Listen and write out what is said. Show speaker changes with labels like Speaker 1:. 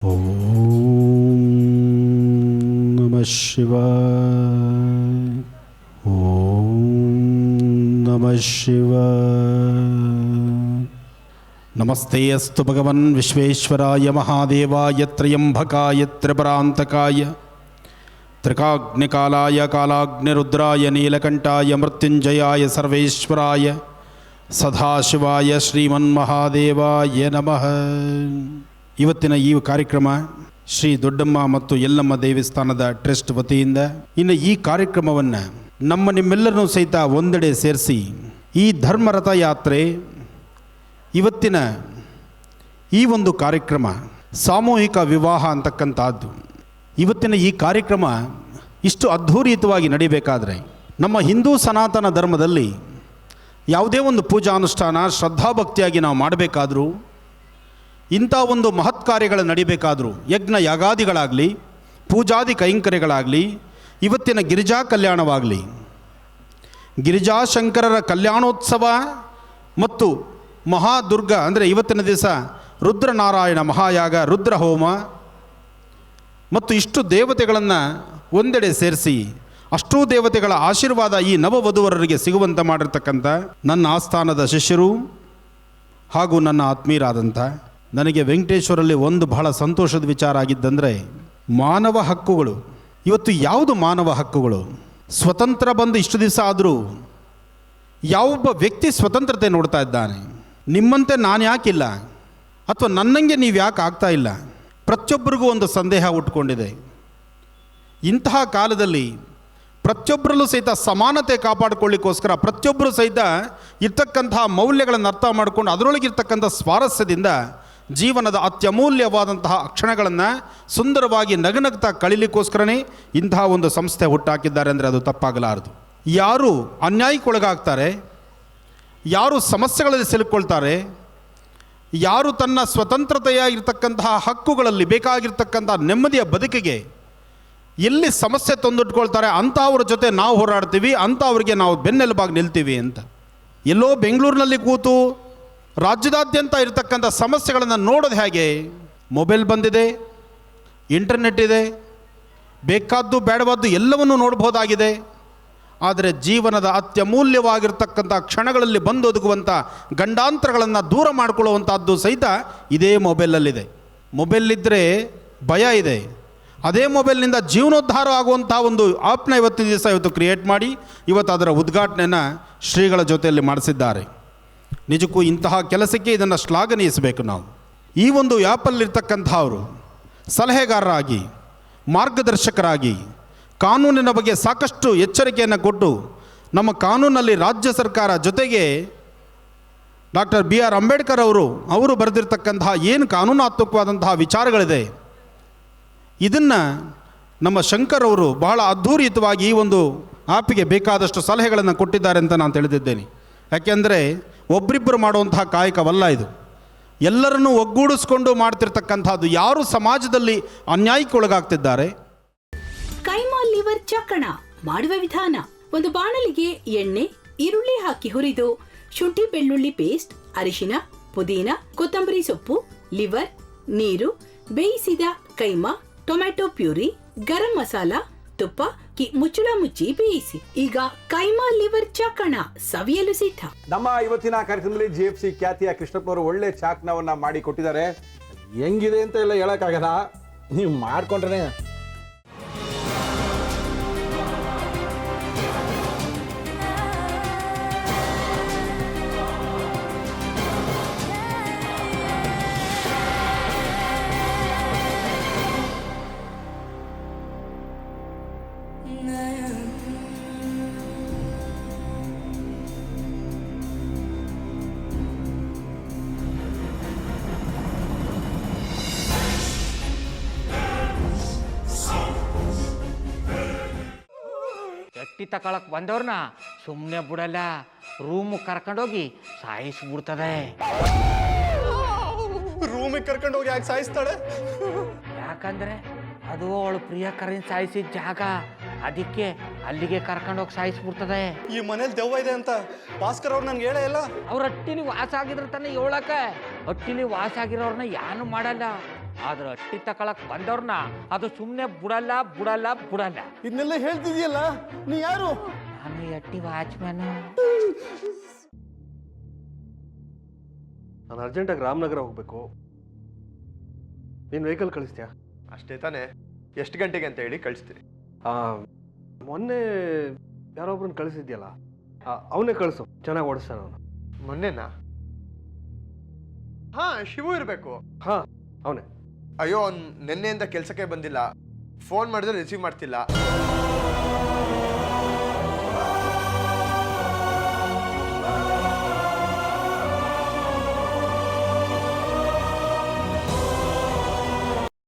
Speaker 1: ಓಂ ನಮಃ ಶಿವಾಯ. ಓಂ ನಮಃ ಶಿವಾಯ. ನಮಸ್ತೆ ಅಸ್ತು ಭಗವನ್ ವಿಶ್ವೇಶ್ವರಾಯ ಮಹಾದೇವಾಯ ತ್ರಯಂಬಕಾಯ ತ್ರಿಪುರಾಂತಕಾಯ ತ್ರಿಕಾಗ್ನಿಕಾಲಾಯ ಕಾಲಾಗ್ನಿರುದ್ರಾಯ ನೀಲಕಂಠಾಯ ಮೃತ್ಯುಂಜಯಾಯ ಸರ್ವೇಶ್ವರಾಯ ಸದಾಶಿವಾಯ ಶ್ರೀಮನ್ಮಹಾದೇವಾಯ ನಮಃ. ಇವತ್ತಿನ ಈ ಕಾರ್ಯಕ್ರಮ ಶ್ರೀ ದೊಡ್ಡಮ್ಮ ಮತ್ತು ಯಲ್ಲಮ್ಮ ದೇವಸ್ಥಾನದ ಟ್ರಸ್ಟ್ ವತಿಯಿಂದ ಇನ್ನು ಈ ಕಾರ್ಯಕ್ರಮವನ್ನು ನಿಮ್ಮೆಲ್ಲರನ್ನೂ ಸಹಿತ ಒಂದೆಡೆ ಸೇರಿಸಿ ಈ ಧರ್ಮರಥ ಯಾತ್ರೆ ಇವತ್ತಿನ ಈ ಒಂದು ಕಾರ್ಯಕ್ರಮ ಸಾಮೂಹಿಕ ವಿವಾಹ ಅಂತಕ್ಕಂಥದ್ದು. ಇವತ್ತಿನ ಈ ಕಾರ್ಯಕ್ರಮ ಇಷ್ಟು ಅದ್ಧೂರಿತವಾಗಿ ನಡೀಬೇಕಾದ್ರೆ ನಮ್ಮ ಹಿಂದೂ ಸನಾತನ ಧರ್ಮದಲ್ಲಿ ಯಾವುದೇ ಒಂದು ಪೂಜಾನುಷ್ಠಾನ ಶ್ರದ್ಧಾಭಕ್ತಿಯಾಗಿ ನಾವು ಮಾಡಬೇಕಾದ್ರೂ, ಇಂಥ ಒಂದು ಮಹತ್ ಕಾರ್ಯಗಳು ನಡಿಬೇಕಾದರೂ, ಯಜ್ಞ ಯಾಗಾದಿಗಳಾಗಲಿ, ಪೂಜಾದಿ ಕೈಂಕರ್ಯಗಳಾಗಲಿ, ಇವತ್ತಿನ ಗಿರಿಜಾ ಕಲ್ಯಾಣವಾಗಲಿ, ಗಿರಿಜಾಶಂಕರರ ಕಲ್ಯಾಣೋತ್ಸವ ಮತ್ತು ಮಹಾದುರ್ಗ ಅಂದರೆ ಇವತ್ತಿನ ದಿವಸ ರುದ್ರನಾರಾಯಣ ಮಹಾಯಾಗ, ರುದ್ರಹೋಮ ಮತ್ತು ಇಷ್ಟು ದೇವತೆಗಳನ್ನು ಒಂದೆಡೆ ಸೇರಿಸಿ ಅಷ್ಟೂ ದೇವತೆಗಳ ಆಶೀರ್ವಾದ ಈ ನವವಧುವರರಿಗೆ ಸಿಗುವಂತೆ ಮಾಡಿರ್ತಕ್ಕಂಥ ನನ್ನ ಆಸ್ಥಾನದ ಶಿಷ್ಯರು ಹಾಗೂ ನನ್ನ ಆತ್ಮೀಯರಾದಂಥ ನನಗೆ ವೆಂಕಟೇಶ್ವರಲ್ಲಿ ಒಂದು ಬಹಳ ಸಂತೋಷದ ವಿಚಾರ ಆಗಿದ್ದಂದರೆ, ಮಾನವ ಹಕ್ಕುಗಳು. ಇವತ್ತು ಯಾವುದು ಮಾನವ ಹಕ್ಕುಗಳು? ಸ್ವತಂತ್ರ ಬಂದು ಇಷ್ಟು ದಿವಸ ಆದರೂ ಯಾವೊಬ್ಬ ವ್ಯಕ್ತಿ ಸ್ವತಂತ್ರತೆ ನೋಡ್ತಾ ಇದ್ದಾನೆ? ನಿಮ್ಮಂತೆ ನಾನು ಯಾಕಿಲ್ಲ, ಅಥವಾ ನನ್ನಂಗೆ ನೀವು ಯಾಕೆ ಆಗ್ತಾ ಇಲ್ಲ? ಪ್ರತಿಯೊಬ್ಬರಿಗೂ ಒಂದು ಸಂದೇಹ ಉಟ್ಕೊಂಡಿದೆ. ಇಂತಹ ಕಾಲದಲ್ಲಿ ಪ್ರತಿಯೊಬ್ಬರಲ್ಲೂ ಸಹಿತ ಸಮಾನತೆ ಕಾಪಾಡಿಕೊಳ್ಳಿಕ್ಕೋಸ್ಕರ ಪ್ರತಿಯೊಬ್ಬರು ಸಹಿತ ಇರ್ತಕ್ಕಂತಹ ಮೌಲ್ಯಗಳನ್ನು ಅರ್ಥ ಮಾಡಿಕೊಂಡು ಅದರೊಳಗಿರ್ತಕ್ಕಂಥ ಸ್ವಾರಸ್ಯದಿಂದ ಜೀವನದ ಅತ್ಯಮೂಲ್ಯವಾದಂತಹ ಕ್ಷಣಗಳನ್ನು ಸುಂದರವಾಗಿ ನಗನಗ್ತಾ ಕಳೀಲಿಕ್ಕೋಸ್ಕರನೇ ಇಂತಹ ಒಂದು ಸಂಸ್ಥೆ ಹುಟ್ಟಾಕಿದ್ದಾರೆ ಅಂದರೆ ಅದು ತಪ್ಪಾಗಲಾರದು. ಯಾರು ಅನ್ಯಾಯಕ್ಕೊಳಗಾಗ್ತಾರೆ, ಯಾರು ಸಮಸ್ಯೆಗಳಲ್ಲಿ ಸಿಲುಕೊಳ್ತಾರೆ, ಯಾರು ತನ್ನ ಸ್ವತಂತ್ರತೆಯ ಇರತಕ್ಕಂತಹ ಹಕ್ಕುಗಳಲ್ಲಿ ಬೇಕಾಗಿರ್ತಕ್ಕಂಥ ನೆಮ್ಮದಿಯ ಬದುಕಿಗೆ ಎಲ್ಲಿ ಸಮಸ್ಯೆ ತಂದಿಟ್ಕೊಳ್ತಾರೆ ಅಂಥವ್ರ ಜೊತೆ ನಾವು ಹೋರಾಡ್ತೀವಿ, ಅಂಥವ್ರಿಗೆ ನಾವು ಬೆನ್ನೆಲುಬಾಗಿ ನಿಲ್ತೀವಿ ಅಂತ. ಎಲ್ಲೋ ಬೆಂಗಳೂರಿನಲ್ಲಿ ಕೂತು ರಾಜ್ಯದಾದ್ಯಂತ ಇರತಕ್ಕಂಥ ಸಮಸ್ಯೆಗಳನ್ನು ನೋಡೋದು ಹೇಗೆ? ಮೊಬೈಲ್ ಬಂದಿದೆ, ಇಂಟರ್ನೆಟ್ ಇದೆ, ಬೇಕಾದ್ದು ಬೇಡವಾದ್ದು ಎಲ್ಲವನ್ನೂ ನೋಡ್ಬೋದಾಗಿದೆ. ಆದರೆ ಜೀವನದ ಅತ್ಯಮೂಲ್ಯವಾಗಿರ್ತಕ್ಕಂಥ ಕ್ಷಣಗಳಲ್ಲಿ ಬಂದೊದಗುವಂಥ ಗಂಡಾಂತರಗಳನ್ನು ದೂರ ಮಾಡಿಕೊಳ್ಳುವಂಥದ್ದು ಸಹಿತ ಇದೇ ಮೊಬೈಲಲ್ಲಿದೆ. ಮೊಬೈಲಿದ್ದರೆ ಭಯ ಇದೆ. ಅದೇ ಮೊಬೈಲ್ನಿಂದ ಜೀವನೋದ್ಧಾರ ಆಗುವಂಥ ಒಂದು ಆ್ಯಪ್ನ ಇವತ್ತಿನ ದಿವಸ ಕ್ರಿಯೇಟ್ ಮಾಡಿ ಇವತ್ತು ಅದರ ಉದ್ಘಾಟನೆಯನ್ನು ಶ್ರೀಗಳ ಜೊತೆಯಲ್ಲಿ ಮಾಡಿಸಿದ್ದಾರೆ. ನಿಜಕ್ಕೂ ಇಂತಹ ಕೆಲಸಕ್ಕೆ ಇದನ್ನು ಶ್ಲಾಘನೀಯಿಸಬೇಕು ನಾವು. ಈ ಒಂದು ಆ್ಯಪಲ್ಲಿರ್ತಕ್ಕಂಥವರು ಸಲಹೆಗಾರರಾಗಿ, ಮಾರ್ಗದರ್ಶಕರಾಗಿ, ಕಾನೂನಿನ ಬಗ್ಗೆ ಸಾಕಷ್ಟು ಎಚ್ಚರಿಕೆಯನ್ನು ಕೊಟ್ಟು ನಮ್ಮ ಕಾನೂನಲ್ಲಿ ರಾಜ್ಯ ಸರ್ಕಾರ ಜೊತೆಗೆ ಡಾಕ್ಟರ್ BR ಅಂಬೇಡ್ಕರ್ ಅವರು ಬರೆದಿರ್ತಕ್ಕಂತಹ ಏನು ಕಾನೂನಾತ್ಮಕವಾದಂತಹ ವಿಚಾರಗಳಿದೆ, ಇದನ್ನು ನಮ್ಮ ಶಂಕರ್ ಅವರು ಬಹಳ ಅದ್ಧೂರಿತವಾಗಿ ಈ ಒಂದು ಆ್ಯಪಿಗೆ ಬೇಕಾದಷ್ಟು ಸಲಹೆಗಳನ್ನು ಕೊಟ್ಟಿದ್ದಾರೆ ಅಂತ ನಾನು ತಿಳಿದಿದ್ದೇನೆ. ಯಾಕೆಂದರೆ ಒಬ್ಬರಿಬ್ಬರು ಮಾಡುವಂತಹ ಕಾಯಕವಲ್ಲ ಇದು. ಎಲ್ಲರನ್ನೂ ಒಗ್ಗೂಡಿಸ್ಕೊಂಡು ಮಾಡ್ತಿರ್ತಕ್ಕಂಥದ್ದು. ಯಾರು ಸಮಾಜದಲ್ಲಿ ಅನ್ಯಾಯಕ್ಕೊಳಗಾಗ್ತಿದ್ದಾರೆ.
Speaker 2: ಕೈಮಾ ಲಿವರ್ ಚಕ್ಕಣ ಮಾಡುವ ವಿಧಾನ: ಒಂದು ಬಾಣಲಿಗೆ ಎಣ್ಣೆ, ಈರುಳ್ಳಿ ಹಾಕಿ ಹುರಿದು ಶುಂಠಿ ಬೆಳ್ಳುಳ್ಳಿ ಪೇಸ್ಟ್, ಅರಿಶಿನ, ಪುದೀನ, ಕೊತ್ತಂಬರಿ ಸೊಪ್ಪು, ಲಿವರ್, ನೀರು, ಬೇಯಿಸಿದ ಕೈಮಾ, ಟೊಮ್ಯಾಟೊ ಪ್ಯೂರಿ, ಗರಂ ಮಸಾಲ, ತುಪ್ಪ ಮುಚ್ಚಳ ಮುಚ್ಚಿ ಬೇಯಿಸಿ. ಈಗ ಕೈಮಾ ಲಿವರ್ ಚಾಕಣ ಸವಿಯಲು ಸಿದ್ಧ.
Speaker 3: ನಮ್ಮ ಇವತ್ತಿನ ಕಾರ್ಯಕ್ರಮದಲ್ಲಿ GFC ಖ್ಯಾತಿಯ ಕೃಷ್ಣಪ್ಪನವರು ಒಳ್ಳೆ ಚಾಕ್ನವನ್ನ ಮಾಡಿ ಕೊಟ್ಟಿದ್ದಾರೆ. ಹೆಂಗಿದೆ ಅಂತ ಎಲ್ಲ ಹೇಳಕ್ಕಾಗಲ್ಲ, ನೀವು ಮಾಡ್ಕೊಂಡ್ರೆ.
Speaker 4: ಚಟ್ಟಿ ತಕೊಳಕ್ ಬಂದವ್ರನ್ನ ಸುಮ್ಮನೆ ಬಿಡಲ್ಲ, ರೂಮ್ ಕರ್ಕೊಂಡೋಗಿ ಸಾಯಿಸ್ಬಿಡ್ತದೆ.
Speaker 3: ರೂಮಿಗೆ ಕರ್ಕೊಂಡೋಗಿ ಯಾಕೆ ಸಾಯಿಸ್ತಾಳೆ?
Speaker 4: ಯಾಕಂದ್ರೆ ಅದು ಅವಳು ಪ್ರಿಯಕರನ್ ಸಾಯಿಸಿದ ಜಾಗ, ಅದಕ್ಕೆ ಅಲ್ಲಿಗೆ ಕರ್ಕೊಂಡೋಗಿ ಸಾಯಿಸ್ಬಿಡ್ತದೆ.
Speaker 3: ಈ ಮನೇಲಿ ದೆವ್ವ ಇದೆ ಅಂತ ಭಾಸ್ಕರ್ ಅವ್ರು ನನ್ಗೆ ಹೇಳೇ ಇಲ್ಲ.
Speaker 4: ಅವ್ರ ಹಟ್ಟಿಲಿ ವಾಸ ಆಗಿದ್ರೆ ತಾನೆ ಹೇಳಕ. ಹಟ್ಟಿಲಿ ವಾಸ ಆಗಿರೋರ್ನ ಯಾನು ಮಾಡಲ್ಲ, ಆದ್ರೆ ಅಟ್ಟಿ ತಕೊಳಕ್ ಬಂದವ್ರನ್ನ ಅದು ಸುಮ್ಮನೆ ಬಿಡಲ್ಲ ಬಿಡಲ್ಲ ಬಿಡಲ್ಲ.
Speaker 5: ಇದನ್ನೆಲ್ಲ ಹೇಳ್ತಿದ್ಯಲ್ಲ, ನೀ ಯಾರು?
Speaker 4: ನಾನು ಅಟ್ಟಿ ವಾಚ್ಮ್ಯಾನ್.
Speaker 5: ನಾನು ಅರ್ಜೆಂಟಾಗಿ ರಾಮನಗರ ಹೋಗ್ಬೇಕು. ನೀನು ವೆಹಿಕಲ್ ಕಳಿಸ್ತೀಯಾ?
Speaker 6: ಅಷ್ಟೇ ತಾನೇ, ಎಷ್ಟು ಗಂಟೆಗೆ ಅಂತ ಹೇಳಿ ಕಳಿಸ್ತೀನಿ.
Speaker 5: ಮೊನ್ನೆ ಯಾರೊಬ್ರನ್ನ ಕಳಿಸಿದ್ಯಲ್ಲ, ಅವನೇ ಕಳಿಸು, ಚೆನ್ನಾಗಿ ಓಡಿಸ್ತಾನ ಅವನು.
Speaker 6: ಮೊನ್ನೆನಾ? ಹಾ, ಶಿವು ಇರಬೇಕು.
Speaker 5: ಹಾಂ, ಅವನೇ.
Speaker 6: ಅಯ್ಯೋ, ಅವ್ನು ನಿನ್ನೆಯಿಂದ ಕೆಲಸಕ್ಕೆ ಬಂದಿಲ್ಲ. ಫೋನ್ ಮಾಡಿದ್ರೆ ರಿಸೀವ್ ಮಾಡ್ತಿಲ್ಲ.